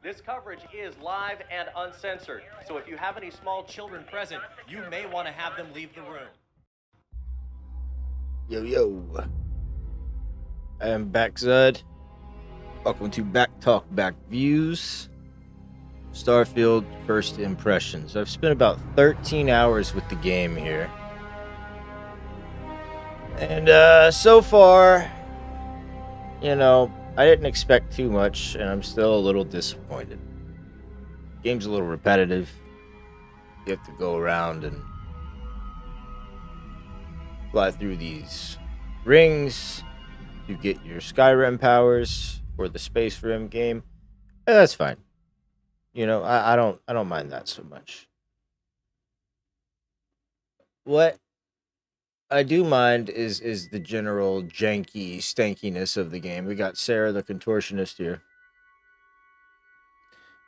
This coverage is live and uncensored, so if you have any small children present, you may want to have them leave the room. Yo, yo. I am back, Zud. Welcome to Back Talk, Back Views. Starfield First Impressions. I've spent about 13 hours with the game here. And so far, I didn't expect too much, and I'm still a little disappointed. Game's a little repetitive. You have to go around and fly through these rings to get your Skyrim powers for the Space Rim game. And that's fine. I don't mind that so much. What I do mind is the general janky stankiness of the game. We got Sarah the contortionist here.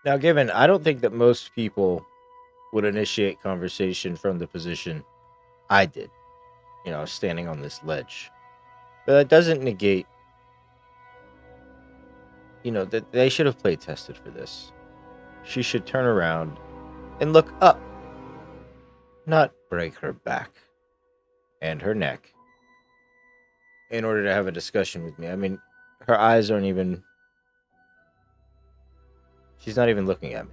Now, given I don't think that most people would initiate conversation from the position I did, standing on this ledge. But that doesn't negate, that they should have play tested for this. She should turn around and look up, not break her back and her neck in order to have a discussion with me. I mean, her eyes aren't even. She's not even looking at me.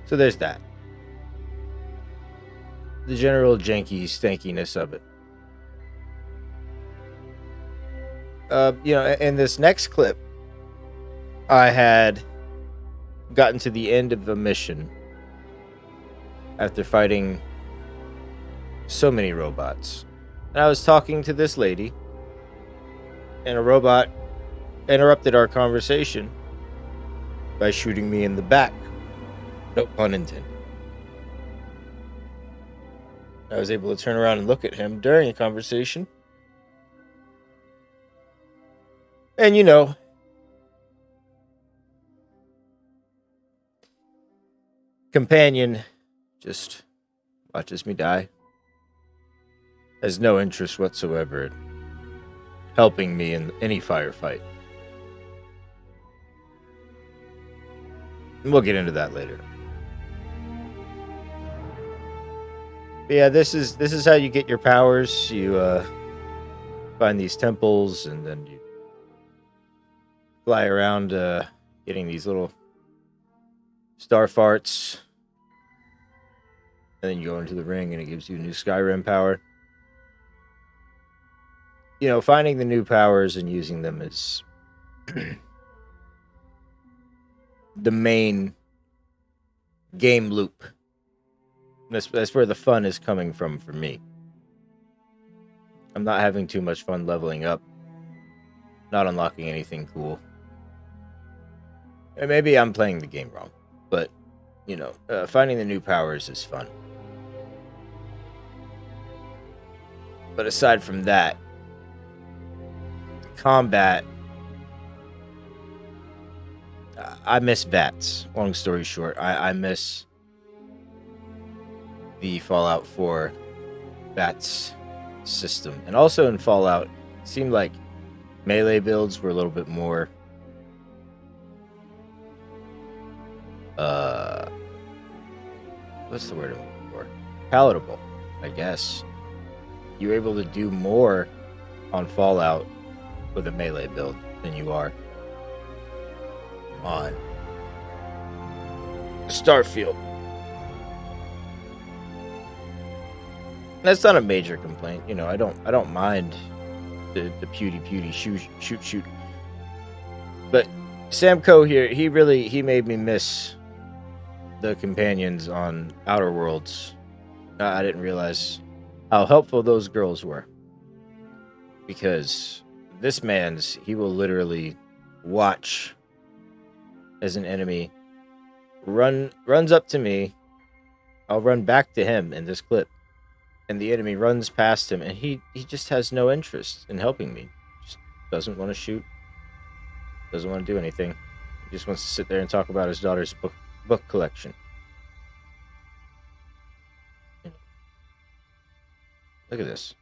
So there's that. The general janky stankiness of it. In this next clip, I had gotten to the end of the mission after fighting so many robots. And I was talking to this lady, and a robot interrupted our conversation by shooting me in the back. No pun intended. I was able to turn around and look at him during a conversation. And companion just watches me die. Has no interest whatsoever in helping me in any firefight. And we'll get into that later. But yeah, this is how you get your powers. You find these temples, and then you fly around getting these little star farts. And then you go into the ring, and it gives you a new Skyrim power. Finding the new powers and using them is the main game loop. That's where the fun is coming from for me. I'm not having too much fun leveling up, not unlocking anything cool. And maybe I'm playing the game wrong, but finding the new powers is fun. But aside from that, combat, I miss VATS. Long story short, I miss the Fallout 4 VATS system. And also in Fallout, it seemed like melee builds were a little bit more what's the word I'm looking for? Palatable, I guess. You're able to do more on Fallout with a melee build than you are on Starfield. That's not a major complaint. I don't mind the pewdy shoot. But Samco here, he made me miss the companions on Outer Worlds. I didn't realize how helpful those girls were. Because this he will literally watch as an enemy runs up to me. I'll run back to him in this clip. And the enemy runs past him, and he just has no interest in helping me. Just doesn't want to shoot. Doesn't want to do anything. He just wants to sit there and talk about his daughter's book collection. Look at this.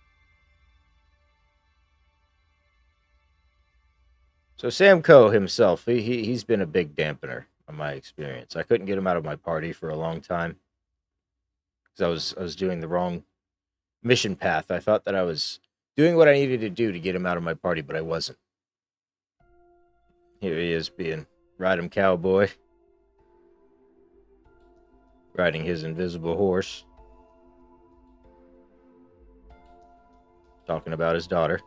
So Sam Coe himself, he's been a big dampener on my experience. I couldn't get him out of my party for a long time because I was doing the wrong mission path. I thought that I was doing what I needed to do to get him out of my party, but I wasn't. Here he is being Ride-em Cowboy, riding his invisible horse, talking about his daughter.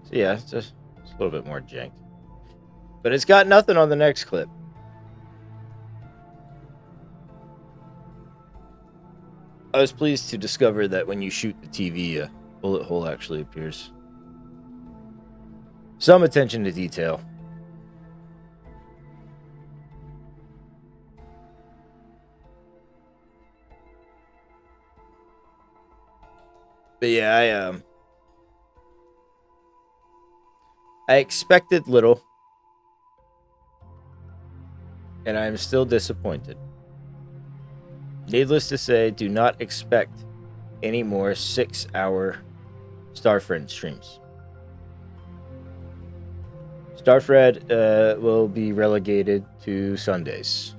So yeah, it's a little bit more jank. But it's got nothing on the next clip. I was pleased to discover that when you shoot the TV, a bullet hole actually appears. Some attention to detail. But yeah, I expected little, and I am still disappointed. Needless to say, do not expect any more 6-hour Starfield streams. Starfield will be relegated to Sundays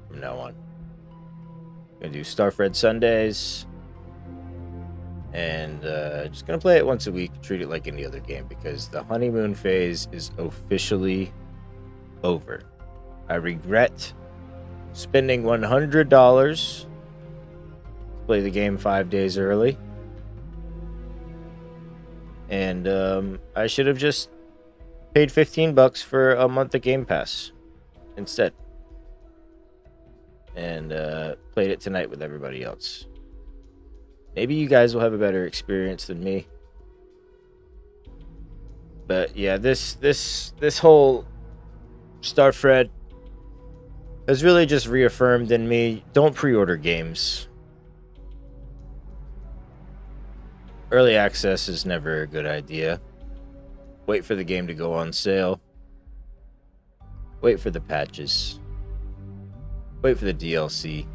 from now on. I'm gonna do Starfield Sundays, and just gonna play it once a week. Treat it like any other game because the honeymoon phase is officially over. I regret spending $100 to play the game 5 days early, and I should have just paid $15 for a month of Game Pass instead, and played it tonight with everybody else. Maybe you guys will have a better experience than me. But yeah, this whole Starfield has really just reaffirmed in me, don't pre-order games. Early access is never a good idea. Wait for the game to go on sale. Wait for the patches. Wait for the DLC.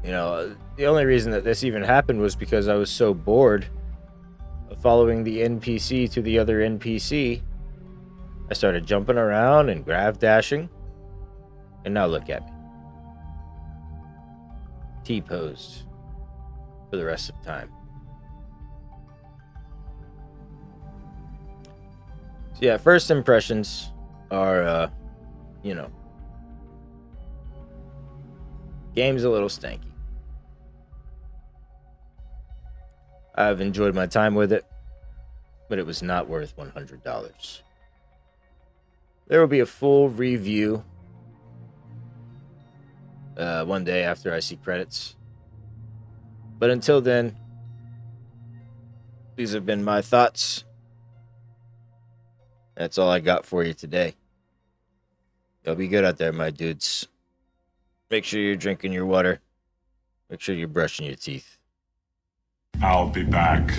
You know, the only reason that this even happened was because I was so bored of following the NPC to the other NPC. I started jumping around and grav dashing. And now look at me. T-posed for the rest of the time. So yeah, first impressions are, game's a little stanky. I've enjoyed my time with it, but it was not worth $100. There will be a full review one day after I see credits. But until then, these have been my thoughts. That's all I got for you today. Y'all be good out there, my dudes. Make sure you're drinking your water. Make sure you're brushing your teeth. I'll be back.